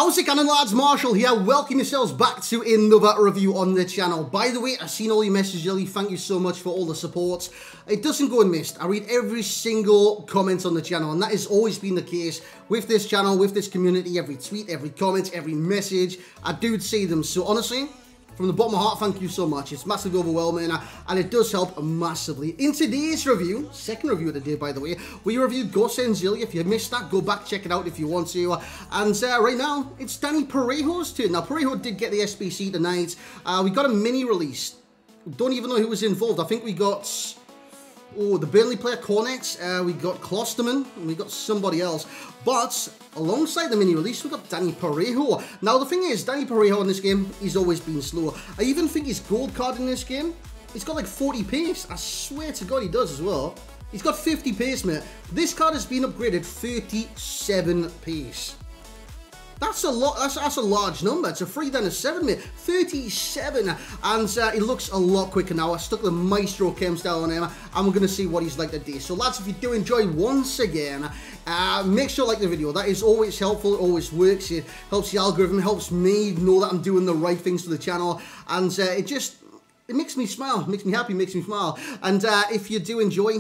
How's it going, lads? Marshall here. Welcome yourselves back to another review on the channel. By the way, I've seen all your messages, Lily. Thank you so much for all the support. It doesn't go unmissed. I read every single comment on the channel, and that has always been the case with this channel, with this community. Every tweet, every comment, every message, I do see them. So honestly, from the bottom of my heart, thank you so much. It's massively overwhelming, and it does help massively. In today's review, second review of the day, by the way, we reviewed Ghost Zilly. If you missed that, go back, check it out if you want to. And right now, it's Danny Parejo's turn. Now, Parejo did get the SBC tonight. We got a mini release. Don't even know who was involved. I think we got... oh, the Burnley player, Cornet, we got Klosterman, and we got somebody else. But alongside the mini release, we got Danny Parejo. Now, the thing is, Danny Parejo in this game, he's always been slow. I even think his gold card in this game, he's got like 40 pace. I swear to God he does as well. He's got 50 pace, mate. This card has been upgraded 37 pace. That's a lot. That's a large number. It's a 3 then a 7, mate. 37, and it looks a lot quicker now. I stuck the Maestro chem style on him, and we're gonna see what he's like today. So, lads, if you do enjoy, once again, make sure you like the video. That is always helpful. It always works. It helps the algorithm. Helps me know that I'm doing the right things for the channel, and it makes me smile, makes me happy, makes me smile. And if you do enjoy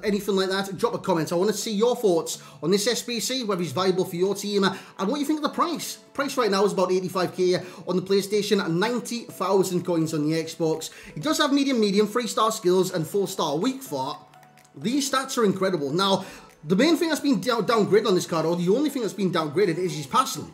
anything like that, drop a comment. I want to see your thoughts on this SBC, whether it's viable for your team, and what you think of the price. Price right now is about 85k on the PlayStation, 90,000 coins on the Xbox. It does have medium, 3-star skills, and 4-star weak foot. These stats are incredible. Now, the main thing that's been downgraded on this card, or the only thing that's been downgraded, is his passing.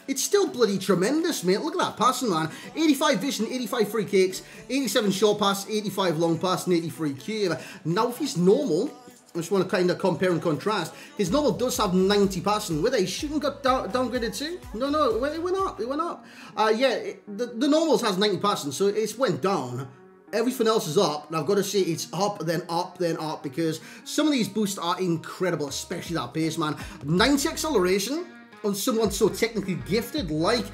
It's still bloody tremendous, mate. Look at that passing, man. 85 vision, 85 free kicks, 87 short pass, 85 long pass, and 83 curve. Now, if he's normal, I just want to kind of compare and contrast. His normal does have 90 passing. With it, he shouldn't got downgraded too. No, it went up. It went up. Yeah, the normals has 90 passing, so it's went down. Everything else is up, and I've got to say it's up, then up, then up, because some of these boosts are incredible, especially that pace, man. 90 acceleration on someone so technically gifted like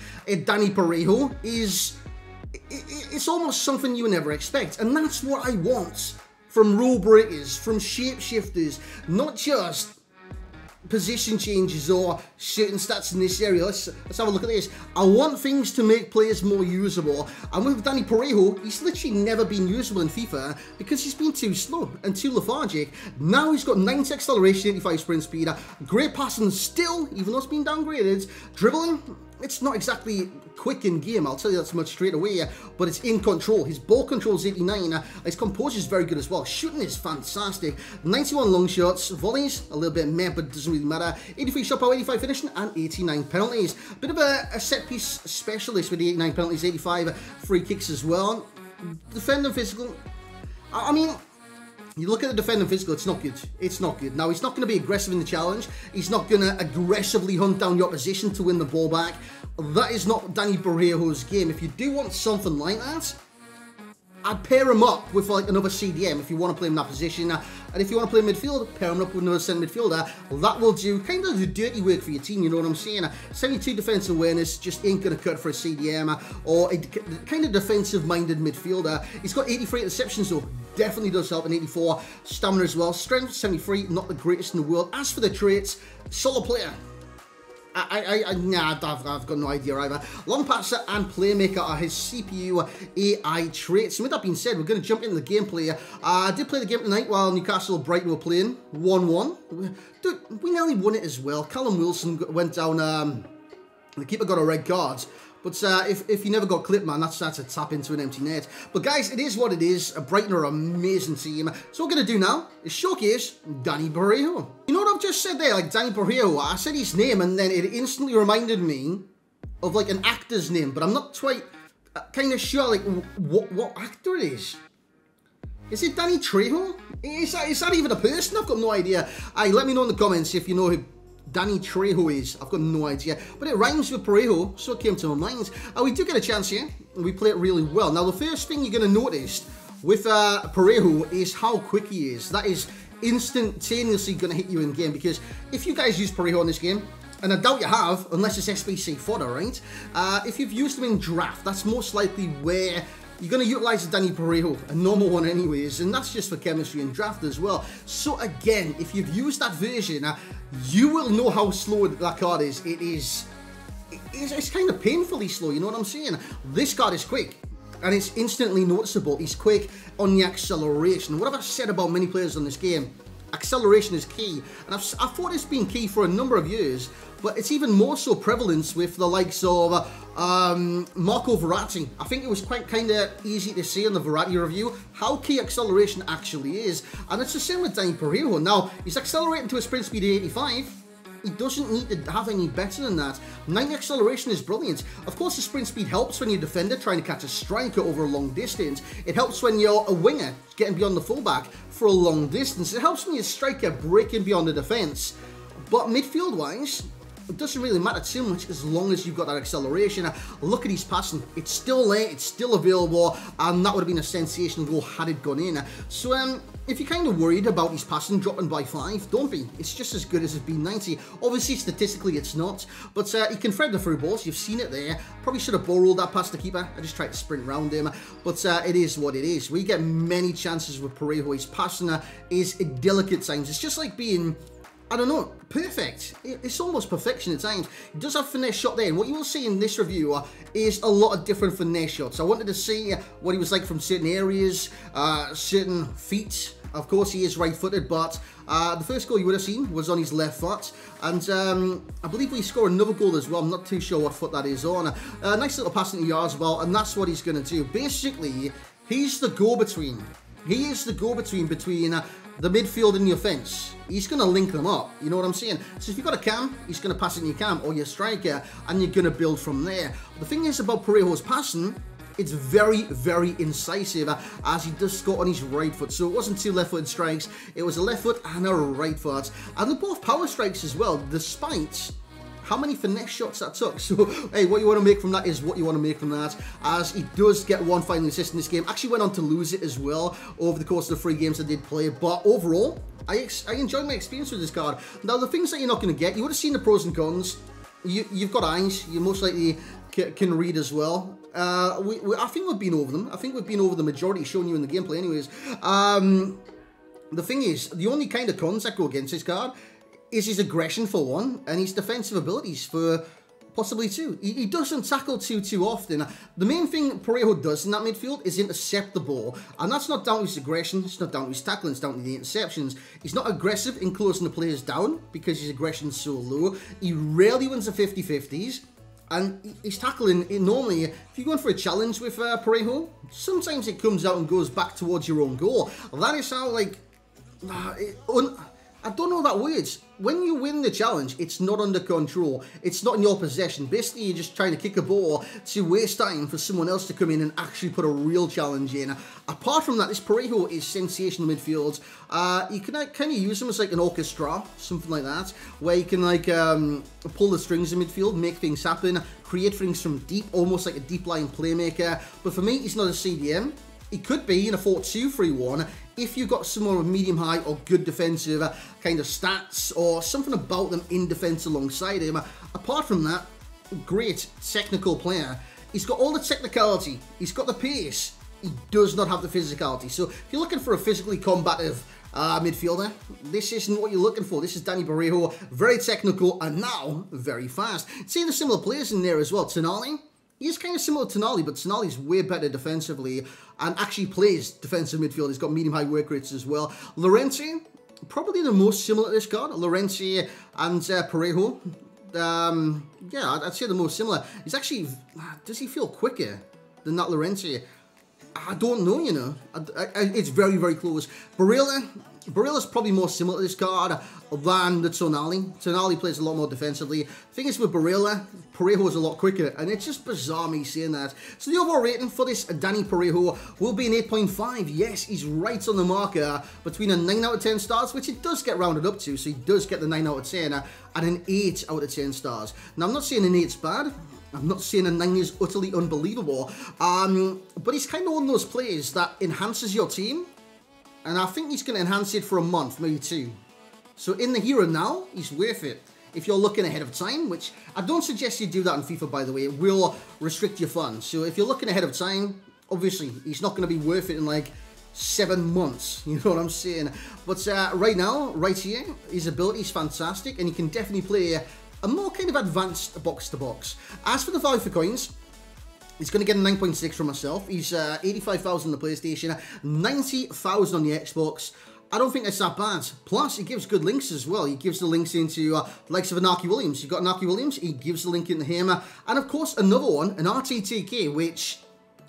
Danny Parejo it's almost something you would never expect, and that's what I want from rule breakers, from shapeshifters, not just position changes or certain stats in this area. Let's have a look at this. I want things to make players more usable, and with Danny Parejo, he's literally never been usable in FIFA because he's been too slow and too lethargic. Now he's got 90 acceleration, 85 sprint speed, great passing still, even though it's been downgraded. Dribbling, it's not exactly quick in game, I'll tell you that much straight away, but it's in control. His ball control is 89, his composure is very good as well. Shooting is fantastic. 91 long shots, volleys, a little bit meh, but it doesn't really matter. 83 shot power, 85 finishing, and 89 penalties. Bit of a set piece specialist with the 89 penalties, 85 free kicks as well. Defending physical, I mean, you look at the defending physical, it's not good. It's not good. Now, he's not going to be aggressive in the challenge. He's not going to aggressively hunt down the opposition to win the ball back. That is not Danny Parejo's game. If you do want something like that, I'd pair him up with like another CDM if you want to play him in that position. And if you want to play midfield, pair him up with another centre midfielder. That will do kind of the dirty work for your team, you know what I'm saying? 72 defensive awareness just ain't going to cut for a CDM or a kind of defensive-minded midfielder. He's got 83 interceptions, though. Definitely does help, and 84 stamina as well. Strength 73, not the greatest in the world. As for the traits, solid player. I've got no idea either. Long passer and playmaker are his CPU AI traits. And with that being said, we're going to jump into the gameplay. I did play the game tonight while Newcastle and Brighton were playing 1-1. Dude, we nearly won it as well. Callum Wilson went down. The keeper got a red card. But if you never got clipped, man, that's a tap into an empty net. But guys, it is what it is. Brighton are an amazing team. So what we're going to do now is showcase Danny Parejo. You know what I've just said there? Like, Danny Parejo, I said his name, and then it instantly reminded me of, like, an actor's name. But I'm not quite kind of sure, like, what actor it is. Is it Danny Trejo? Is that even a person? I've got no idea. Let me know in the comments if you know who Danny Trejo is. I've got no idea, but it rhymes with Parejo, so it came to my mind. We do get a chance here, and we play it really well. Now, the first thing you're going to notice with Parejo is how quick he is. That is instantaneously going to hit you in game, because if you guys use Parejo in this game, and I doubt you have, unless it's SBC fodder, right? If you've used him in draft, that's most likely where you're going to utilize the Danny Parejo, a normal one anyways, and that's just for chemistry and draft as well. So again, if you've used that version, you will know how slow that card is. It is it's kind of painfully slow, you know what I'm saying? This card is quick, and it's instantly noticeable. He's quick on the acceleration. What have I said about many players on this game? Acceleration is key, and I've thought it's been key for a number of years, but it's even more so prevalent with the likes of Marco Verratti. I think it was quite kind of easy to see in the Verratti review how key acceleration actually is, and it's the same with Dani Parejo. Now, he's accelerating to a sprint speed of 85. He doesn't need to have any better than that. 90 acceleration is brilliant. Of course, the sprint speed helps when you're a defender trying to catch a striker over a long distance. It helps when you're a winger getting beyond the fullback for a long distance. It helps when you're a striker breaking beyond the defence. But midfield-wise, it doesn't really matter too much as long as you've got that acceleration. Look at his passing. It's still there, it's still available, and that would have been a sensational goal had it gone in. So, if you're kind of worried about his passing dropping by 5, don't be. It's just as good as it's been 90. Obviously, statistically, it's not, but he can thread the through balls. You've seen it there. Probably should have ball rolled that past the keeper. I just tried to sprint around him, but it is what it is. We get many chances with Parejo. His passing is delicate at times. It's just like being, I don't know, perfect. It's almost perfection at times. He does have finesse shot there, and what you will see in this review is a lot of different finesse shots. I wanted to see what he was like from certain areas, certain feet. Of course, he is right-footed, but the first goal you would have seen was on his left foot, and I believe we score another goal as well. I'm not too sure what foot that is on. Nice little pass into yards as well, and that's what he's going to do. Basically, he's the go-between. He is the go-between between the midfield and the offence. He's going to link them up, you know what I'm saying? So if you've got a cam, he's going to pass it in your cam or your striker, and you're going to build from there. The thing is about Parejo's passing, it's very, very incisive, as he does score on his right foot. So it wasn't 2 left-footed strikes, it was a left foot and a right foot. And they're both power strikes as well, despite how many finesse shots that took. So, hey, what you want to make from that is what you want to make from that, as he does get one final assist in this game. Actually went on to lose it as well over the course of the 3 games I did play, but overall, I enjoyed my experience with this card. Now, the things that you're not going to get, you would have seen the pros and cons. You've got eyes, you most likely can read as well. I think we've been over them. I think we've been over the majority, showing you in the gameplay anyways. The thing is, the only kind of cons that go against this card is his aggression for one, and his defensive abilities for possibly 2. He doesn't tackle too often. The main thing Parejo does in that midfield is intercept the ball, and that's not down to his aggression, it's not down to his tackling, it's down to the interceptions. He's not aggressive in closing the players down because his aggression's so low. He rarely wins the 50-50s. And he's tackling, normally, if you're going for a challenge with Parejo, sometimes it comes out and goes back towards your own goal. That is how, like, I don't know that words. When you win the challenge, it's not under control. It's not in your possession. Basically, you're just trying to kick a ball to waste time for someone else to come in and actually put a real challenge in. Apart from that, this Parejo is sensational midfield. You can kind of use him as like an orchestra, something like that, where you can like pull the strings in midfield, make things happen, create things from deep, almost like a deep line playmaker. But for me, he's not a CDM. He could be in a 4-2-3-1 if you've got someone with medium-high or good defensive kind of stats or something about them in defense alongside him. Apart from that, great technical player. He's got all the technicality. He's got the pace. He does not have the physicality. So if you're looking for a physically combative midfielder, this isn't what you're looking for. This is Dani Parejo, very technical and now very fast. See the similar players in there as well. Tonali. He is kind of similar to Tonali, but Tonali's way better defensively and actually plays defensive midfield. He's got medium-high work rates as well. Llorente, probably the most similar to this card. Llorente and Parejo. Yeah, I'd say the most similar. He's actually, does he feel quicker than that Llorente? I don't know, you know. It's very, very close. Barella's probably more similar to this card than the Tonali. Tonali plays a lot more defensively. Thing is with Barella, Parejo is a lot quicker, and it's just bizarre me saying that. So the overall rating for this Dani Parejo will be an 8.5. Yes, he's right on the marker between a 9 out of 10 stars, which it does get rounded up to, so he does get the 9 out of 10, and an 8 out of 10 stars. Now, I'm not saying an 8's bad. I'm not saying a 9 is utterly unbelievable, but he's kind of one of those players that enhances your team, and I think he's going to enhance it for a month, maybe 2. So in the here and now, he's worth it. If you're looking ahead of time, which I don't suggest you do that in FIFA, by the way, it will restrict your funds. So if you're looking ahead of time, obviously, he's not going to be worth it in like 7 months, you know what I'm saying? But right now, right here, his ability is fantastic, and he can definitely play a more kind of advanced box-to-box. As for the value for coins, he's going to get a 9.6 from myself. He's 85,000 on the PlayStation, 90,000 on the Xbox. I don't think that's that bad. Plus, he gives good links as well. He gives the links into the likes of Anarchy Williams. You've got Anarchy Williams, he gives the link into him. And of course, another one, an RTTK, which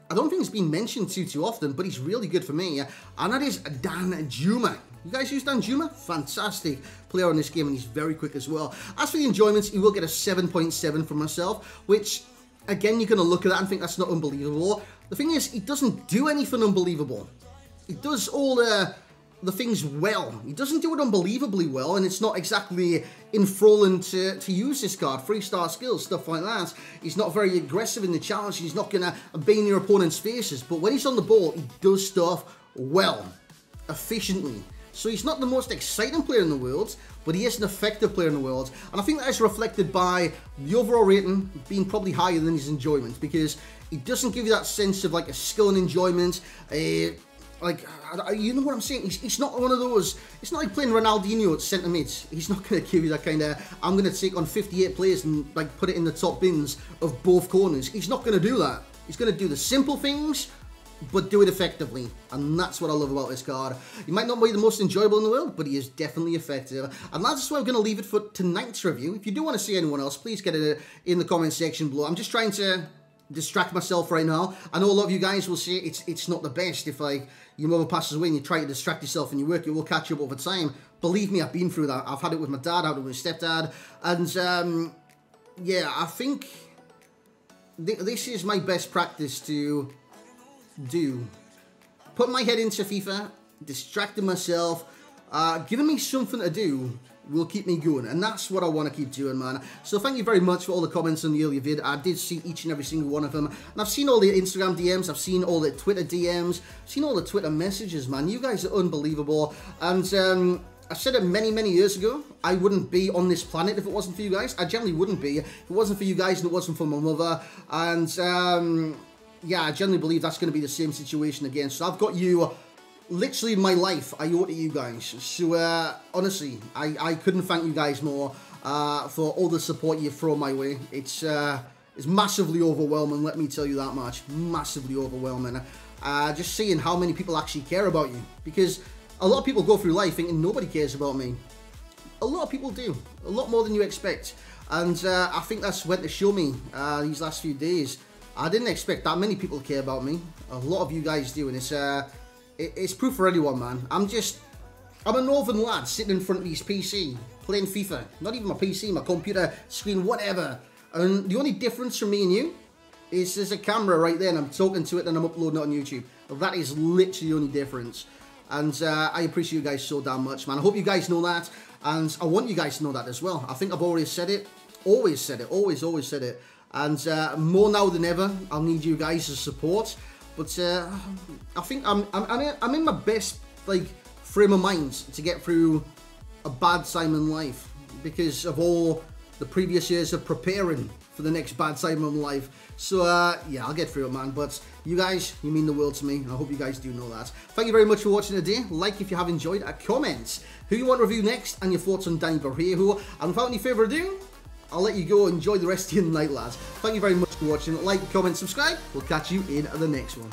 I don't think has been mentioned too often, but he's really good for me. And that is Dan Juma. You guys use Dan Juma? Fantastic player on this game, and he's very quick as well. As for the enjoyments, he will get a 7.7 from myself, which, again, you're going to look at that and think that's not unbelievable. The thing is, he doesn't do anything unbelievable. He does all the things well. He doesn't do it unbelievably well, and it's not exactly enthralling to use this card. 3-star skills, stuff like that. He's not very aggressive in the challenge. He's not going to bane your opponent's faces, but when he's on the ball, he does stuff well, efficiently. So he's not the most exciting player in the world, but he is an effective player in the world. And I think that is reflected by the overall rating being probably higher than his enjoyment, because he doesn't give you that sense of like a skill and enjoyment. Like, you know what I'm saying? He's not one of those. It's not like playing Ronaldinho at centre mid. He's not going to give you that kind of, I'm going to take on 58 players and like put it in the top bins of both corners. He's not going to do that. He's going to do the simple things, but do it effectively. And that's what I love about this card. He might not be the most enjoyable in the world, but he is definitely effective. And that's where I'm going to leave it for tonight's review. If you do want to see anyone else, please get it in the comment section below. I'm just trying to distract myself right now. I know a lot of you guys will say it's not the best if like your mother passes away and you try to distract yourself in your work. It will catch you up over time. Believe me, I've been through that. I've had it with my dad, I've had it with my stepdad, and yeah, I think this is my best practice to do. Put my head into FIFA, distracting myself, giving me something to do will keep me going, and that's what I want to keep doing, man. So thank you very much for all the comments on the earlier vid. I did see each and every single one of them, and I've seen all the Instagram DMs, I've seen all the Twitter DMs, I've seen all the Twitter messages, man. You guys are unbelievable, and I said it many years ago, I wouldn't be on this planet if it wasn't for you guys. I generally wouldn't be if it wasn't for you guys and it wasn't for my mother, and yeah, I generally believe that's going to be the same situation again. So I've got you, literally my life, I owe it to you guys. So honestly, I couldn't thank you guys more for all the support you throw my way. It's massively overwhelming, let me tell you that much. Massively overwhelming. Just seeing how many people actually care about you. Because a lot of people go through life thinking nobody cares about me. A lot of people do. A lot more than you expect. And I think that's went to show me these last few days. I didn't expect that many people to care about me. A lot of you guys do, and it's proof for anyone, man. I'm a northern lad sitting in front of his PC, playing FIFA. Not even my PC, my computer screen, whatever. And the only difference from me and you is there's a camera right there, and I'm talking to it, and I'm uploading it on YouTube. That is literally the only difference. And I appreciate you guys so damn much, man. I hope you guys know that, and I want you guys to know that as well. I think I've already said it. Always said it. Always said it. And more now than ever, I'll need you guys' support. But I think I'm in my best like frame of mind to get through a bad time in life because of all the previous years of preparing for the next bad time in life. So yeah, I'll get through it, man. But you guys, you mean the world to me, and I hope you guys do know that. Thank you very much for watching today. Like if you have enjoyed. Comment who you want to review next and your thoughts on Danny Parejo. And without any further ado, I'll let you go enjoy the rest of your night, lads. Thank you very much for watching. Like, comment, subscribe. We'll catch you in the next one.